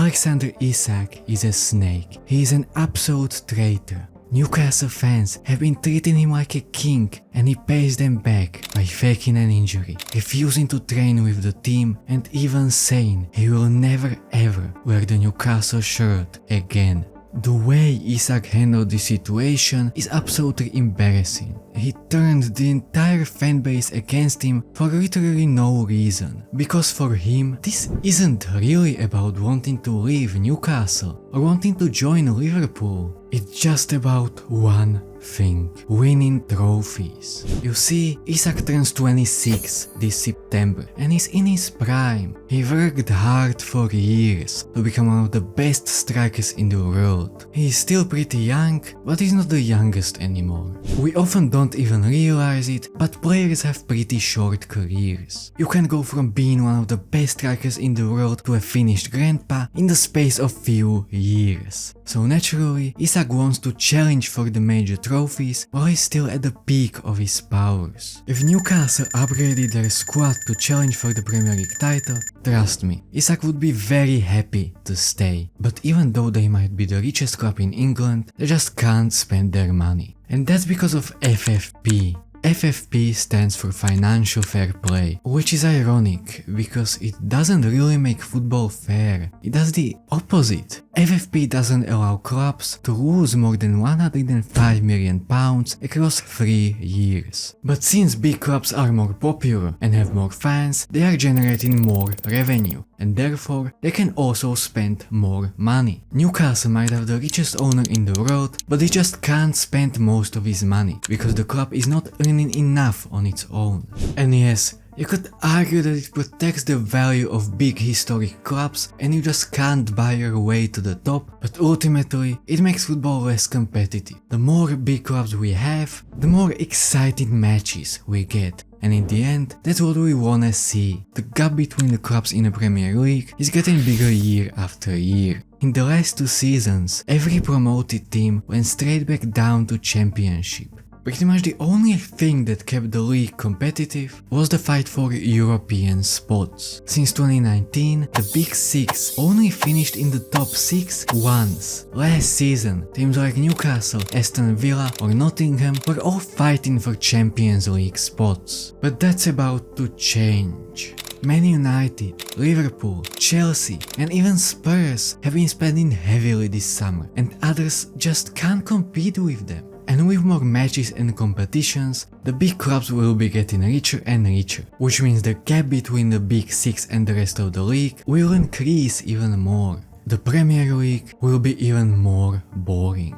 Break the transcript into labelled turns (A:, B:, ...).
A: Alexander Isak is a snake. He is an absolute traitor. Newcastle fans have been treating him like a king, and he pays them back by faking an injury, refusing to train with the team, and even saying he will never ever wear the Newcastle shirt again. The way Isak handled the situation is absolutely embarrassing. He turned the entire fanbase against him for literally no reason. Because for him, this isn't really about wanting to leave Newcastle or wanting to join Liverpool. It's just about one thing: winning trophies. You see, Isak turns 26 this September and is in his prime. He worked hard for years to become one of the best strikers in the world. He is still pretty young, but he's not the youngest anymore. We often don't even realize it, but players have pretty short careers. You can go from being one of the best strikers in the world to a finished grandpa in the space of few years. So naturally, Isak wants to challenge for the major trophies while he's still at the peak of his powers. If Newcastle upgraded their squad to challenge for the Premier League title, trust me, Isak would be very happy to stay. But even though they might be the richest club in England, they just can't spend their money. And that's because of FFP. FFP stands for Financial Fair Play, which is ironic because it doesn't really make football fair. It does the opposite. FFP doesn't allow clubs to lose more than £105 million across 3 years. But since big clubs are more popular and have more fans, they are generating more revenue, and therefore they can also spend more money. Newcastle might have the richest owner in the world, but he just can't spend most of his money because the club is not earning enough on its own. And yes, you could argue that it protects the value of big historic clubs and you just can't buy your way to the top, but ultimately it makes football less competitive. The more big clubs we have, the more exciting matches we get. And in the end, that's what we wanna see. The gap between the clubs in the Premier League is getting bigger year after year. In the last 2 seasons, every promoted team went straight back down to Championship. Pretty much the only thing that kept the league competitive was the fight for European spots. Since 2019, the Big Six only finished in the top 6 once. Last season, teams like Newcastle, Aston Villa or Nottingham were all fighting for Champions League spots. But that's about to change. Man United, Liverpool, Chelsea and even Spurs have been spending heavily this summer, and others just can't compete with them. And with more matches and competitions, the big clubs will be getting richer and richer, which means the gap between the Big Six and the rest of the league will increase even more. The Premier League will be even more boring.